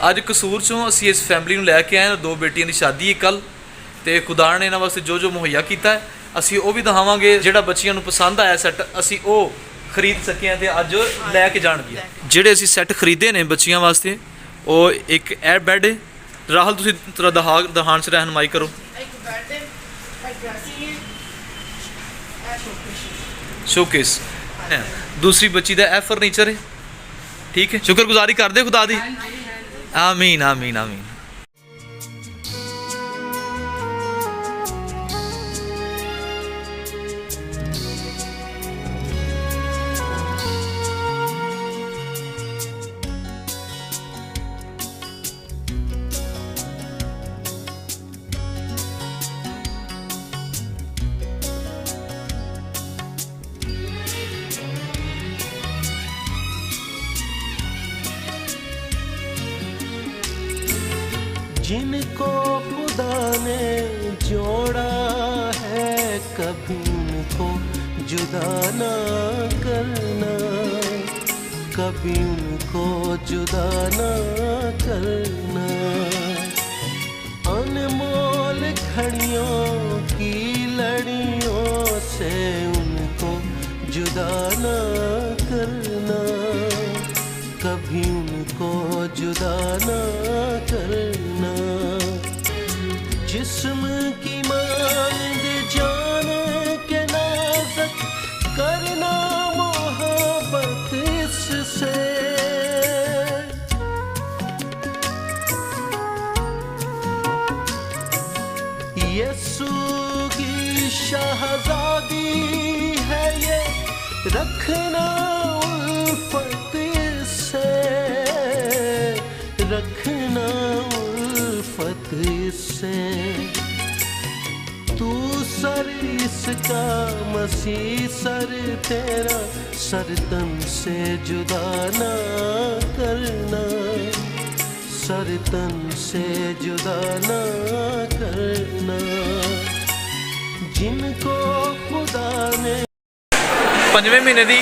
ਅੱਜ ਕਸੂਰ ਚੋਂ ਅਸੀਂ ਇਸ ਫੈਮਿਲੀ ਨੂੰ ਲੈ ਕੇ ਆਏ ਹਾਂ। 2 ਬੇਟੀਆਂ ਦੀ ਸ਼ਾਦੀ ਹੈ ਕੱਲ, ਤੇ ਖੁਦਾ ਨੇ ਇਹਨਾਂ ਵਾਸਤੇ ਜੋ ਮੁਹੱਈਆ ਕੀਤਾ ਅਸੀਂ ਉਹ ਵੀ ਦਿਖਾਵਾਂਗੇ। ਜਿਹੜਾ ਬੱਚੀਆਂ ਨੂੰ ਪਸੰਦ ਆਇਆ ਸੈੱਟ ਅਸੀਂ ਉਹ ਖਰੀਦ ਸਕੇ ਹਾਂ ਤੇ ਅੱਜ ਲੈ ਕੇ ਜਾਣਗੇ। ਜਿਹੜੇ ਅਸੀਂ ਸੈੱਟ ਖਰੀਦੇ ਨੇ ਬੱਚੀਆਂ ਵਾਸਤੇ, ਉਹ ਇੱਕ ਇਹ ਬੈੱਡ ਹੈ। ਰਾਹੁਲ ਤੁਸੀਂ ਤੇਰਾ ਦਹਾਨ ਚ ਰਹਿਨਮਾਈ ਕਰੋ। शोकेस दूसरी बच्ची का यह फर्नीचर है। ठीक है, शुक्रगुजारी कर दे खुदा दी। आमीन आमीन आमीन। जिनको खुदा ने जोड़ा है कभी उनको जुदा ना करना, कभी उनको जुदा ना करना। अनमोल घड़ियों की लड़ियों से उनको जुदा ना करना, कभी उनको जुदा ना करना। जिस्म की मांग जान के नाज़क करना मोहब्बत इससे। यीशु की शहज़ादी है ये, रखना उल्फत इससे, रखना उल्फत इससे। तू सर इसका मसीह सर तेरा, सर तन से जुदा ना करना, सर तन से जुदा ना करना। जिनको खुदा ने 5वें महीने की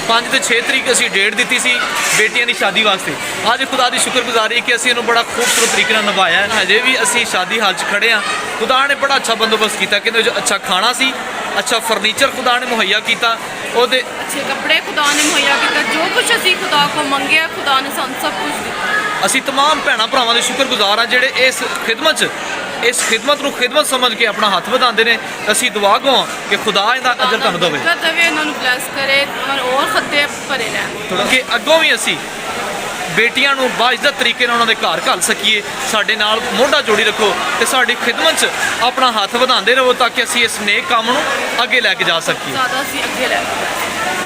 5 ਤੇ 6 ਤਰੀਕ ਅਸੀਂ ਡੇਟ ਦਿੱਤੀ ਸੀ ਬੇਟੀਆਂ ਦੀ ਸ਼ਾਦੀ ਵਾਸਤੇ। ਅੱਜ ਖੁਦਾ ਦੀ ਸ਼ੁਕਰਗੁਜ਼ਾਰੀ ਕਿ ਅਸੀਂ ਇਹਨੂੰ ਬੜਾ ਖੂਬਸੂਰਤ ਤਰੀਕੇ ਨਾਲ ਨਿਭਾਇਆ ਹੈ। ਹਜੇ ਵੀ ਅਸੀਂ ਸ਼ਾਦੀ ਹਾਲ 'ਚ ਖੜੇ ਹਾਂ। ਖੁਦਾ ਨੇ ਬੜਾ ਅੱਛਾ ਬੰਦੋਬਸਤ ਕੀਤਾ, ਕਹਿੰਦੇ ਜੋ ਅੱਛਾ ਖਾਣਾ ਸੀ, ਅੱਛਾ ਫਰਨੀਚਰ ਖੁਦਾ ਨੇ ਮੁਹੱਈਆ ਕੀਤਾ, ਉਹਦੇ अच्छे कपड़े खुदा ने मुहैया किया। जो कुछ असी खुदा को मंगे खुदा ने सानू सब कुछ दिता। ਅਸੀਂ तमाम ਭੈਣਾਂ ਭਰਾਵਾਂ ਦੇ ਸ਼ੁਕਰਗੁਜ਼ਾਰ ਹਾਂ ਜਿਹੜੇ ਇਸ ਖਿਦਮਤ ਨੂੰ ਖਿਦਮਤ ਸਮਝ ਕੇ ਆਪਣਾ ਹੱਥ ਵਧਾਉਂਦੇ ਨੇ। ਅਸੀਂ ਦੁਆ ਗੋ ਕਿ ਖੁਦਾ ਇਹਦਾ ਅਜਰ ਤੁਹਾਨੂੰ ਦੇਵੇ, ਇਹਨਾਂ ਨੂੰ ਬਲੈਸ ਕਰੇ ਔਰ ਖੱਤੇ ਭਰੇ ਰਹਿਣ ਕਿ ਅੱਗੋਂ ਵੀ ਅਸੀਂ ਬੇਟੀਆਂ ਨੂੰ ਬਾਇਜ਼ਤ ਤਰੀਕੇ ਨਾਲ ਉਹਨਾਂ ਦੇ ਘਰ ਘੱਲ ਸਕੀਏ। ਸਾਡੇ ਨਾਲ ਮੋਢਾ ਜੋੜੀ ਰੱਖੋ ਤੇ ਸਾਡੀ ਖਿਦਮਤ 'ਚ ਆਪਣਾ ਹੱਥ ਵਧਾਉਂਦੇ ਰਹੋ ਤਾਂ ਕਿ ਅਸੀਂ ਇਸ ਨੇਕ ਕੰਮ ਨੂੰ ਅੱਗੇ ਲੈ ਕੇ ਜਾ ਸਕੀਏ। ਜ਼ਿਆਦਾ ਅਸੀਂ ਅੱਗੇ ਲੈ ਕੇ